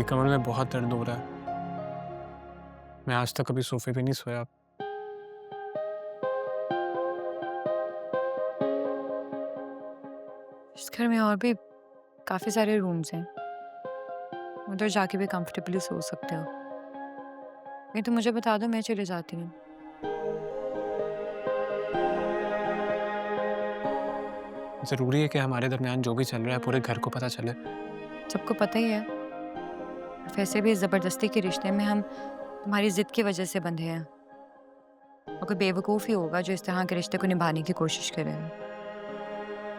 कमर में बहुत दर्द हो रहा है। मैं आज तक कभी सोफे पे नहीं सोया। इस घर में और भी काफ़ी सारे रूम्स हैं। उधर जाके भी कंफर्टेबली सो सकते हो। नहीं तो मुझे बता दो, मैं चले जाती हूँ। ज़रूरी है कि हमारे दरमियान जो भी चल रहा है पूरे घर को पता चले? सबको पता ही है। और वैसे भी इस ज़बरदस्ती के रिश्ते में हम तुम्हारी ज़िद की वजह से बंधे हैं। और कोई बेवकूफ़ ही होगा जो इस तरह के रिश्ते को निभाने की कोशिश करे।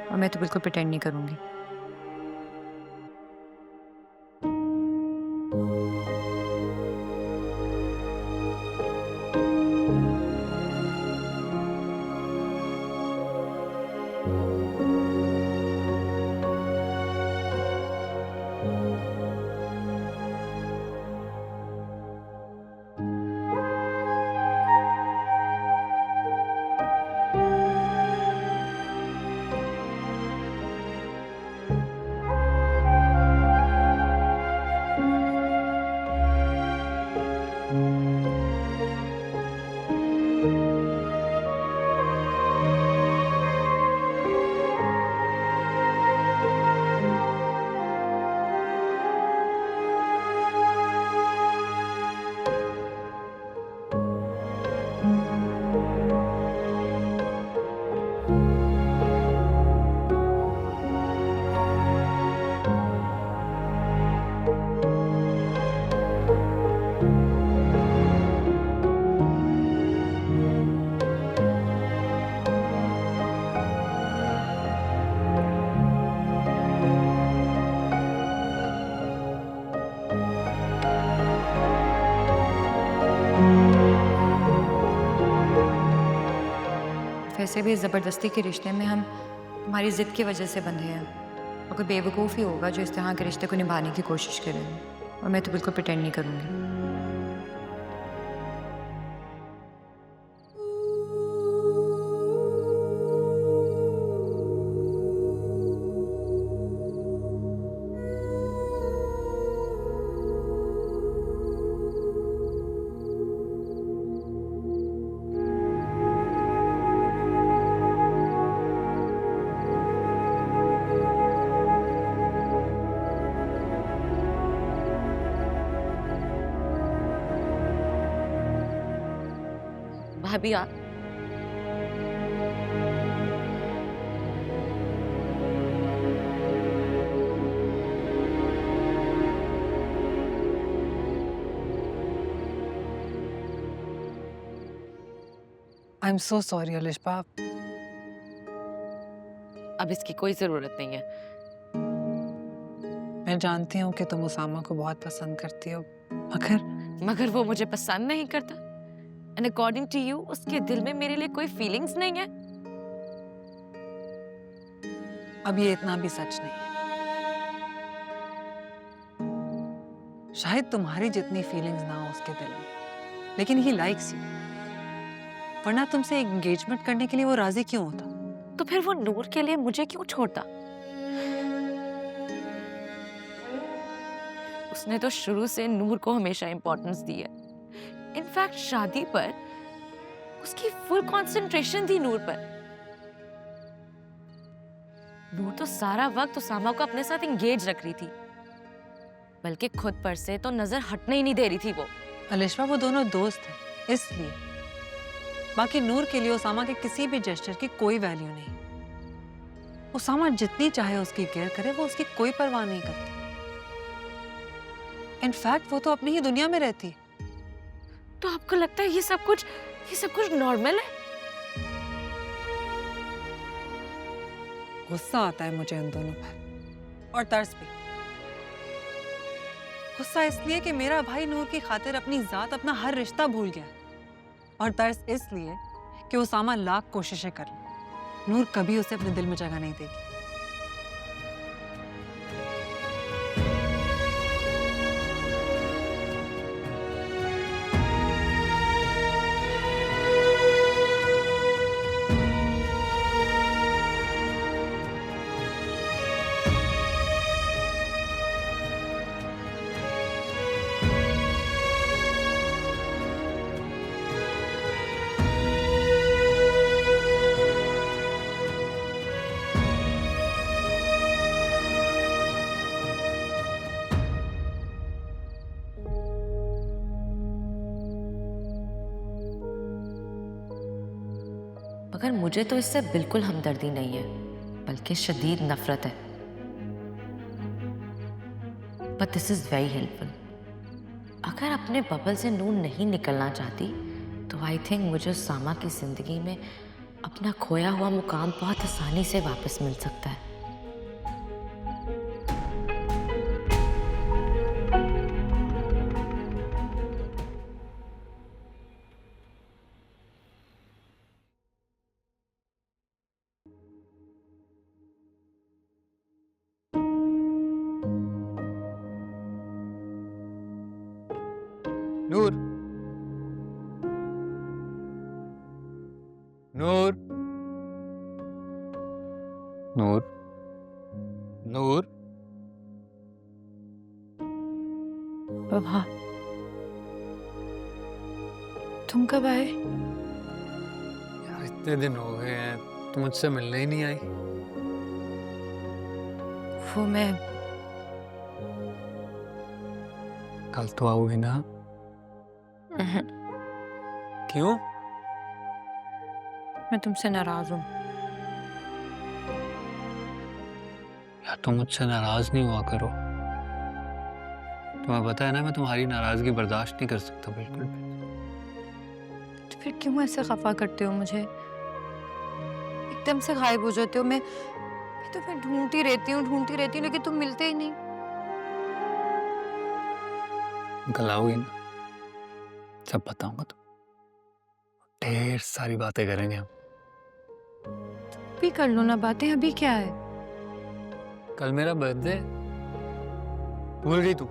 और मैं तो बिल्कुल प्रिटेंड नहीं करूँगी। वैसे भी इस ज़बरदस्ती के रिश्ते में हम तुम्हारी ज़िद की वजह से बंधे हैं। और कोई बेवकूफ़ ही होगा जो इस तरह के रिश्ते को निभाने की कोशिश करे। और मैं तो बिल्कुल प्रिटेंड नहीं करूँगी। भाभी आप I am so sorry Alishba. अब इसकी कोई जरूरत नहीं है। मैं जानती हूँ कि तुम उसामा को बहुत पसंद करती हो, मगर वो मुझे पसंद नहीं करता। एंड अकॉर्डिंग टू यू उसके दिल में मेरे लिए कोई फीलिंग्स नहीं है। अब ये इतना भी सच नहीं है। शायद तुम्हारी जितनी फीलिंग्स ना हो उसके दिल में, लेकिन ही लाइक्स यू। वरना तुमसे एंगेजमेंट करने के लिए वो राजी क्यों होता? तो फिर वो नूर के लिए मुझे क्यों छोड़ता? उसने तो शुरू से नूर को हमेशा इंपॉर्टेंस दी है। इनफैक्ट शादी पर उसकी फुल कंसंट्रेशन थी नूर पर। नूर तो सारा वक्त उसामा को अपने साथ एंगेज रख रही थी, बल्कि खुद पर से तो नजर हटने ही नहीं दे रही थी वो। अलिशबा वो दोनों दोस्त हैं, इसलिए। बाकी नूर के लिए उसामा के किसी भी जेस्चर की कोई वैल्यू नहीं। उसामा जितनी चाहे उसकी केयर करे, वो उसकी कोई परवाह नहीं करती। इनफैक्ट वो तो अपनी ही दुनिया में रहती है। तो आपको लगता है ये सब कुछ नॉर्मल है? गुस्सा आता है मुझे उन दोनों पर, और तरस भी। गुस्सा इसलिए कि मेरा भाई नूर की खातिर अपनी जात, अपना हर रिश्ता भूल गया। और तरस इसलिए कि उसामा लाख कोशिशें कर ले, नूर कभी उसे अपने दिल में जगह नहीं देगी। मगर मुझे तो इससे बिल्कुल हमदर्दी नहीं है, बल्कि शदीद नफरत है। But this is very helpful. अगर अपने बबल से नूर नहीं निकलना चाहती तो आई थिंक मुझे सामा की जिंदगी में अपना खोया हुआ मुकाम बहुत आसानी से वापस मिल सकता है। नूर, नूर, नूर, नूर। प्रभा, तुम कब आए? यार इतने दिन हो गए हैं, तुम मुझसे मिलने ही नहीं आई। वो मैं कल तो आओगी ना? क्यों? मैं तुमसे नाराज हूँ। यार तुम मुझसे नाराज नहीं हुआ करो। तुम्हें पता है ना, मैं तुम्हारी नाराजगी बर्दाश्त नहीं कर सकता बिल्कुल भी। तो फिर क्यों ऐसे खफा करते हो मुझे? एकदम से गायब हो जाते हो। मैं तो फिर ढूंढती रहती हूँ लेकिन तुम मिलते ही नहीं। कल आओगी ना, सब बताऊंगा तुम। ढेर सारी बातें करेंगे हम। भी कर लो ना बातें, अभी क्या है? कल मेरा बर्थडे, भूल गई तू?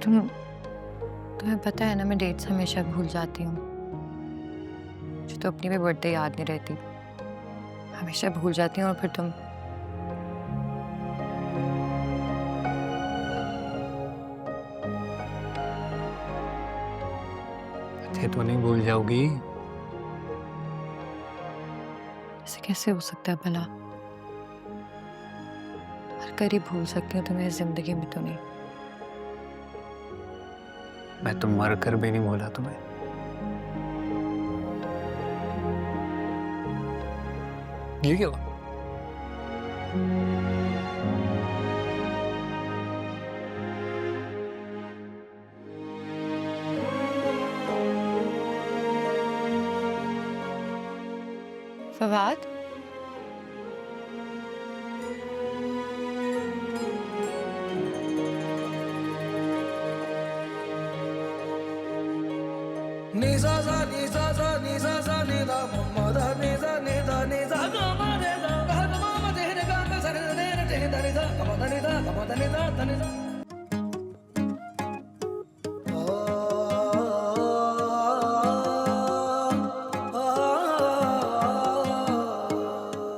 तुम्हें पता है ना, मैं डेट्स हमेशा भूल जाती हूँ। मुझे तो अपनी भी बर्थडे याद नहीं रहती, हमेशा भूल जाती हूँ। और फिर तुम थे तो नहीं भूल जाओगी? ऐसे कैसे हो सकता है भला? हर करीब भूल सकती हूँ तुम्हें, इस जिंदगी में तो नहीं। मैं तो मर कर भी नहीं भूला तुम्हें। ये क्या हुआ? Fawad, Nisa sa ni sa sa ni sa sa ni da ma da ni sa ga ma re da ga ma ma de ga ga sa re re re da ni sa ga ma da ni sa